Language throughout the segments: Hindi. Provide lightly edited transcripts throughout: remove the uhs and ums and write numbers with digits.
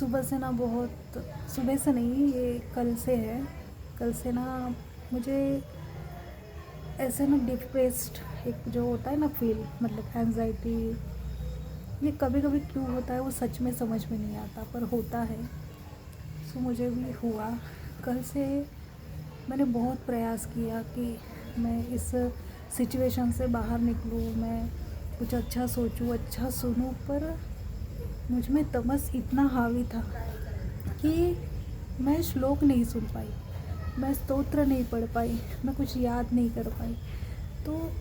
सुबह से ना बहुत, सुबह से नहीं, ये कल से है। कल से ना मुझे ऐसे ना डिप्रेस्ड, एक जो होता है ना फील, मतलब एंजाइटी, ये कभी कभी क्यों होता है वो सच में समझ में नहीं आता, पर होता है। सो मुझे भी हुआ। कल से मैंने बहुत प्रयास किया कि मैं इस सिचुएशन से बाहर निकलूँ, मैं कुछ अच्छा सोचूँ, अच्छा सुनूँ, पर मुझ में तमस इतना हावी था कि मैं श्लोक नहीं सुन पाई, मैं स्तोत्र नहीं पढ़ पाई, मैं कुछ याद नहीं कर पाई। तो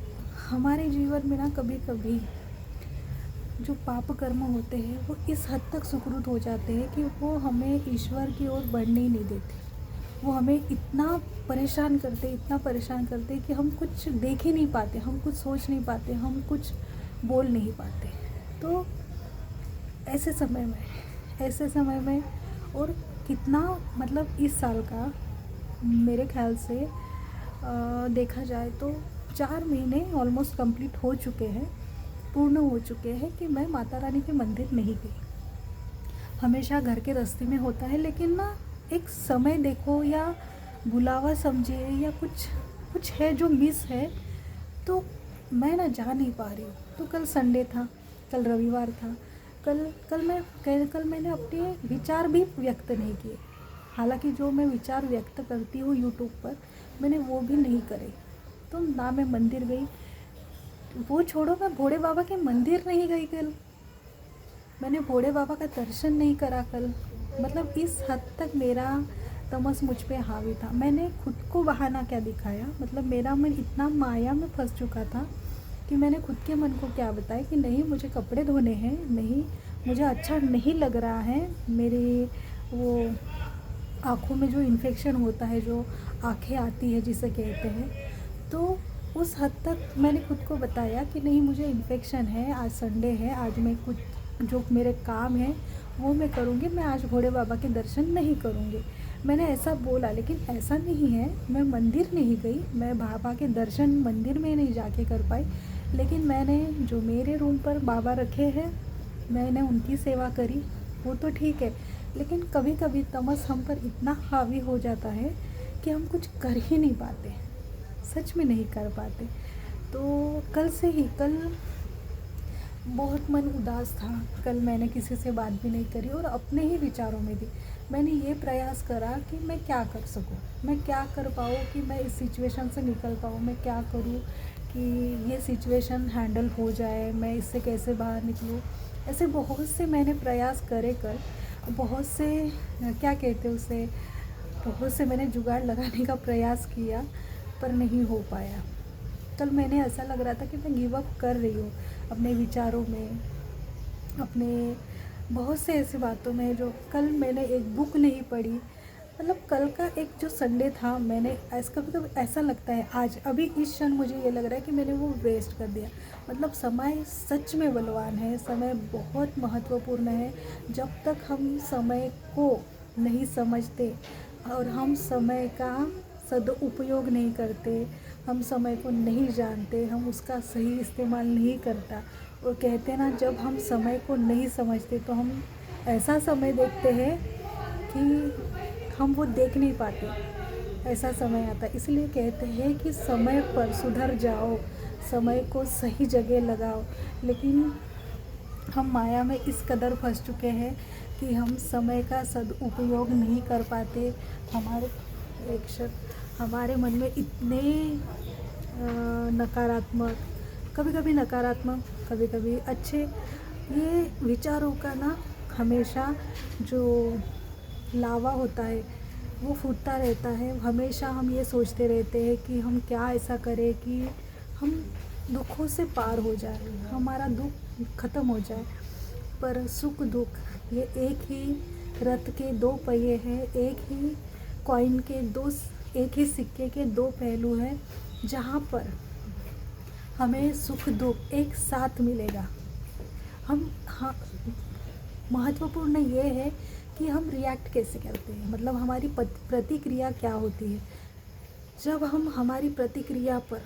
हमारे जीवन में ना कभी कभी जो पाप कर्म होते हैं वो इस हद तक सुकृत हो जाते हैं कि वो हमें ईश्वर की ओर बढ़ने ही नहीं देते। वो हमें इतना परेशान करते, इतना परेशान करते कि हम कुछ देख ही नहीं पाते, हम कुछ सोच नहीं पाते, हम कुछ बोल नहीं पाते। तो ऐसे समय में और कितना, मतलब इस साल का मेरे ख्याल से देखा जाए तो 4 महीने ऑलमोस्ट कंप्लीट हो चुके हैं, पूर्ण हो चुके हैं कि मैं माता रानी के मंदिर नहीं गई। हमेशा घर के रास्ते में होता है, लेकिन ना एक समय देखो या बुलावा समझिए या कुछ कुछ है जो मिस है, तो मैं ना जा नहीं पा रही हूँ। तो कल संडे था, कल रविवार था, कल मैंने अपने विचार भी व्यक्त नहीं किए। हालांकि जो मैं विचार व्यक्त करती हूँ यूट्यूब पर, मैंने वो भी नहीं करे। तो ना मैं मंदिर गई, वो छोड़ो, मैं भोले बाबा के मंदिर नहीं गई कल, मैंने भोले बाबा का दर्शन नहीं करा कल। मतलब इस हद तक मेरा तमस मुझ पे हावी था। मैंने खुद को बहाना क्या दिखाया, मतलब मेरा मन इतना माया में फंस चुका था कि मैंने खुद के मन को क्या बताया कि नहीं मुझे कपड़े धोने हैं, नहीं मुझे अच्छा नहीं लग रहा है, मेरी वो आँखों में जो इन्फेक्शन होता है, जो आँखें आती है जिसे कहते हैं, तो उस हद तक मैंने खुद को बताया कि नहीं मुझे इन्फेक्शन है, आज संडे है, आज मैं कुछ जो मेरे काम है वो मैं करूँगी, मैं आज भोले बाबा के दर्शन नहीं करूँगी। मैंने ऐसा बोला, लेकिन ऐसा नहीं है, मैं मंदिर नहीं गई, मैं बाबा के दर्शन मंदिर में नहीं जाके कर पाई, लेकिन मैंने जो मेरे रूम पर बाबा रखे हैं मैंने उनकी सेवा करी, वो तो ठीक है। लेकिन कभी कभी तमस हम पर इतना हावी हो जाता है कि हम कुछ कर ही नहीं पाते, सच में नहीं कर पाते। तो कल बहुत मन उदास था। कल मैंने किसी से बात भी नहीं करी और अपने ही विचारों में थी। मैंने ये प्रयास करा कि मैं क्या कर सकूं, मैं क्या कर पाऊँ कि मैं इस सिचुएशन से निकल पाऊँ, मैं क्या करूँ कि ये सिचुएशन हैंडल हो जाए, मैं इससे कैसे बाहर निकलूँ। ऐसे बहुत से मैंने प्रयास करे कल, बहुत से क्या कहते हैं उसे, बहुत से मैंने जुगाड़ लगाने का प्रयास किया, पर नहीं हो पाया। कल मैंने ऐसा लग रहा था कि मैं गिव अप कर रही हूँ अपने विचारों में, अपने बहुत से ऐसी बातों में। जो कल मैंने एक बुक नहीं पढ़ी, मतलब कल का एक जो संडे था, मैंने ऐसा कभी कभी ऐसा लगता है आज अभी इस क्षण मुझे ये लग रहा है कि मैंने वो वेस्ट कर दिया। मतलब समय सच में बलवान है, समय बहुत महत्वपूर्ण है। जब तक हम समय को नहीं समझते और हम समय का सदुपयोग नहीं करते, हम समय को नहीं जानते, हम उसका सही इस्तेमाल नहीं करता, और कहते हैं ना जब हम समय को नहीं समझते तो हम ऐसा समय देखते हैं कि हम वो देख नहीं पाते, ऐसा समय आता है। इसलिए कहते हैं कि समय पर सुधर जाओ, समय को सही जगह लगाओ। लेकिन हम माया में इस कदर फंस चुके हैं कि हम समय का सदुपयोग नहीं कर पाते। हमारे एक शब्द हमारे मन में इतने नकारात्मक, कभी कभी नकारात्मक, कभी कभी अच्छे, ये विचारों का ना हमेशा जो लावा होता है वो फूटता रहता है। हमेशा हम ये सोचते रहते हैं कि हम क्या ऐसा करें कि हम दुखों से पार हो जाए, हमारा दुख ख़त्म हो जाए। पर सुख दुख ये एक ही रथ के दो पहिए हैं, एक ही कॉइन के दो, एक ही सिक्के के दो पहलू हैं, जहाँ पर हमें सुख दुख एक साथ मिलेगा। हम हाँ, महत्वपूर्ण ये है कि हम रिएक्ट कैसे करते हैं, मतलब हमारी प्रतिक्रिया क्या होती है। जब हम हमारी प्रतिक्रिया पर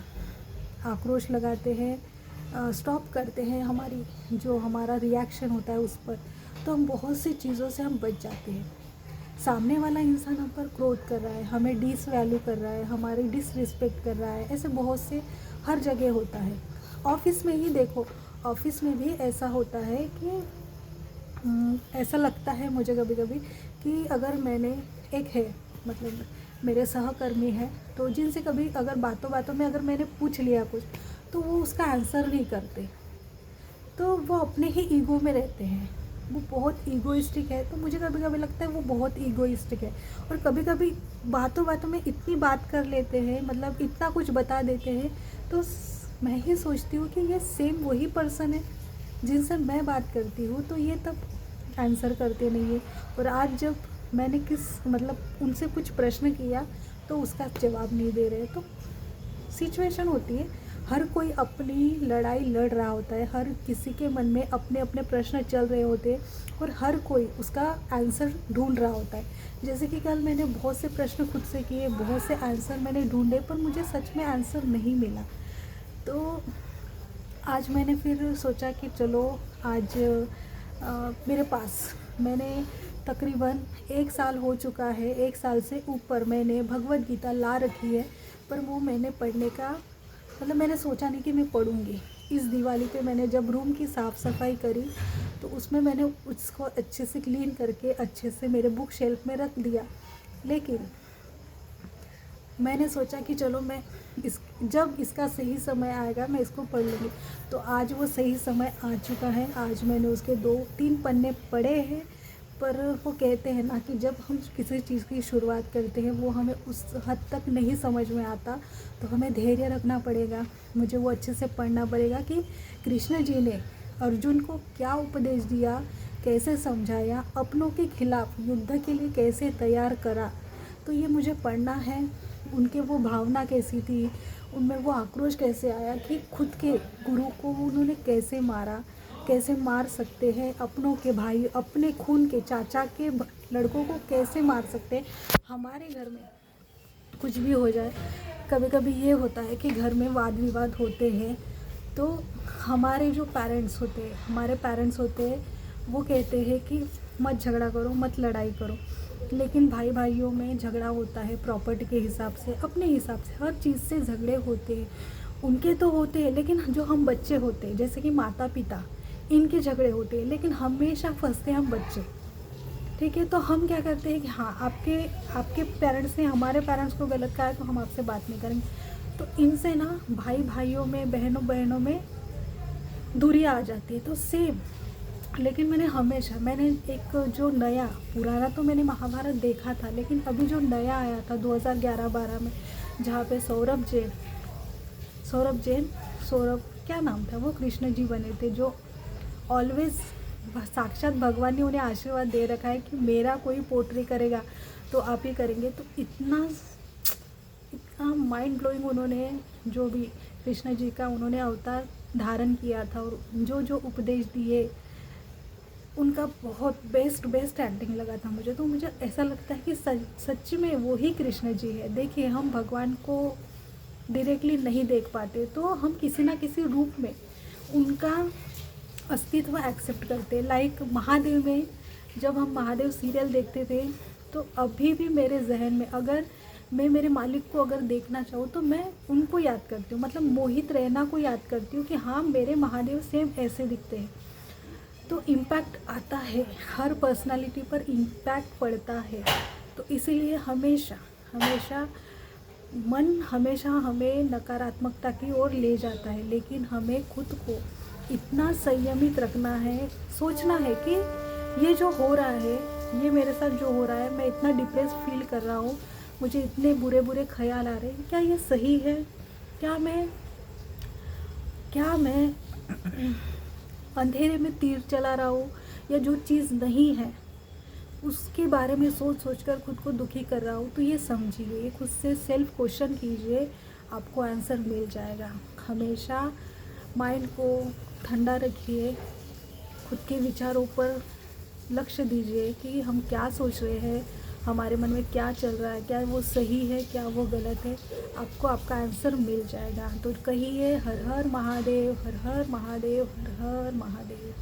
आक्रोश लगाते हैं, स्टॉप करते हैं, हमारी जो हमारा रिएक्शन होता है उस पर, तो हम बहुत सी चीज़ों से हम बच जाते हैं। सामने वाला इंसान हम पर क्रोध कर रहा है, हमें डिस वैल्यू कर रहा है, हमारी डिसरिस्पेक्ट कर रहा है, ऐसे बहुत से हर जगह होता है। ऑफ़िस में ही देखो, ऑफ़िस में भी ऐसा होता है कि ऐसा लगता है मुझे कभी कभी कि अगर मैंने एक है, मतलब मेरे सहकर्मी हैं, तो जिनसे कभी अगर बातों बातों में अगर मैंने पूछ लिया कुछ, तो वो उसका आंसर नहीं करते, तो वो अपने ही ईगो में रहते हैं, वो बहुत ईगोइस्टिक है। तो मुझे कभी कभी लगता है वो बहुत ईगोइस्टिक है, और कभी कभी बातों बातों में इतनी बात कर लेते हैं, मतलब इतना कुछ बता देते हैं। तो मैं ही सोचती हूँ कि ये सेम वही पर्सन है जिनसे मैं बात करती हूँ, तो ये तब आंसर करते नहीं है। और आज जब मैंने मतलब उनसे कुछ प्रश्न किया, तो उसका जवाब नहीं दे रहे। तो सिचुएशन होती है, हर कोई अपनी लड़ाई लड़ रहा होता है, हर किसी के मन में अपने अपने प्रश्न चल रहे होते हैं, और हर कोई उसका आंसर ढूंढ रहा होता है। जैसे कि कल मैंने बहुत से प्रश्न खुद से किए, बहुत से आंसर मैंने ढूंढे, पर मुझे सच में आंसर नहीं मिला। तो आज मैंने फिर सोचा कि चलो आज मेरे पास मैंने तकरीबन 1 साल हो चुका है, 1 साल से ऊपर मैंने भगवत गीता ला रखी है, पर वो मैंने पढ़ने का मतलब मैंने सोचा नहीं कि मैं पढ़ूँगी। इस दिवाली पे मैंने जब रूम की साफ़ सफाई करी, तो उसमें मैंने उसको अच्छे से क्लीन करके अच्छे से मेरे बुक शेल्फ में रख दिया। लेकिन मैंने सोचा कि चलो मैं जब इसका सही समय आएगा मैं इसको पढ़ लूँगी। तो आज वो सही समय आ चुका है। आज मैंने उसके 2-3 पन्ने पढ़े हैं। पर वो कहते हैं ना कि जब हम किसी चीज़ की शुरुआत करते हैं वो हमें उस हद तक नहीं समझ में आता, तो हमें धैर्य रखना पड़ेगा। मुझे वो अच्छे से पढ़ना पड़ेगा कि कृष्ण जी ने अर्जुन को क्या उपदेश दिया, कैसे समझाया, अपनों के खिलाफ युद्ध के लिए कैसे तैयार करा। तो ये मुझे पढ़ना है। उनके वो भावना कैसी थी, उनमें वो आक्रोश कैसे आया कि खुद के गुरु को उन्होंने कैसे मारा, कैसे मार सकते हैं अपनों के भाई, अपने खून के चाचा के लड़कों को कैसे मार सकते हैं। हमारे घर में कुछ भी हो जाए, कभी कभी ये होता है कि घर में वाद विवाद होते हैं, तो हमारे जो पेरेंट्स होते हैं, हमारे पेरेंट्स होते हैं, वो कहते हैं कि मत झगड़ा करो, मत लड़ाई करो। लेकिन भाई भाइयों में झगड़ा होता है प्रॉपर्टी के हिसाब से, अपने हिसाब से, हर चीज़ से झगड़े होते हैं। उनके तो होते हैं, लेकिन जो हम बच्चे होते हैं, जैसे कि माता पिता, इनके झगड़े होते हैं, लेकिन हमेशा फंसते हैं हम बच्चे। ठीक है, तो हम क्या करते हैं कि हाँ, आपके पेरेंट्स ने हमारे पेरेंट्स को गलत कहा है, तो हम आपसे बात नहीं करेंगे। तो इनसे ना भाई भाइयों में, बहनों बहनों में दूरी आ जाती है। तो सेम, लेकिन मैंने एक जो नया, पुराना तो मैंने महाभारत देखा था, लेकिन अभी जो नया आया था 2011-12 में, जहाँ पे सौरभ क्या नाम था वो, कृष्ण जी बने थे, जो ऑलवेज साक्षात भगवान ने उन्हें आशीर्वाद दे रखा है कि मेरा कोई पोट्री करेगा तो आप ही करेंगे। तो इतना माइंड ब्लोइंग उन्होंने, जो भी कृष्ण जी का उन्होंने अवतार धारण किया था, और जो जो उपदेश दिए, उनका बहुत बेस्ट एक्टिंग लगा था मुझे। तो मुझे ऐसा लगता है कि सच में वो ही कृष्ण जी है। देखिए, हम भगवान को डायरेक्टली नहीं देख पाते, तो हम किसी ना किसी रूप में उनका अस्तित्व एक्सेप्ट करते। लाइक महादेव में, जब हम महादेव सीरियल देखते थे, तो अभी भी मेरे जहन में, अगर मैं मेरे मालिक को अगर देखना चाहूँ, तो मैं उनको याद करती हूँ, मतलब मोहित रैना को याद करती हूँ कि हाँ, मेरे महादेव सेम ऐसे दिखते हैं। तो इम्पैक्ट आता है, हर पर्सनालिटी पर इम्पैक्ट पड़ता है। तो इसीलिए हमेशा मन हमेशा हमें नकारात्मकता की ओर ले जाता है, लेकिन हमें खुद को इतना संयमित रखना है, सोचना है कि ये जो हो रहा है, ये मेरे साथ जो हो रहा है, मैं इतना डिप्रेस फील कर रहा हूँ, मुझे इतने बुरे बुरे ख्याल आ रहे हैं, क्या ये सही है? क्या मैं अंधेरे में तीर चला रहा हूँ, या जो चीज़ नहीं है उसके बारे में सोच कर खुद को दुखी कर रहा हूँ? तो ये समझिए, खुद से सेल्फ क्वेश्चन कीजिए, आपको आंसर मिल जाएगा। हमेशा माइंड को ठंडा रखिए, खुद के विचारों पर लक्ष्य दीजिए कि हम क्या सोच रहे हैं, हमारे मन में क्या चल रहा है, क्या वो सही है, क्या वो गलत है। आपको आपका आंसर मिल जाएगा। तो कहिए हर हर महादेव, हर हर महादेव, हर हर महादेव।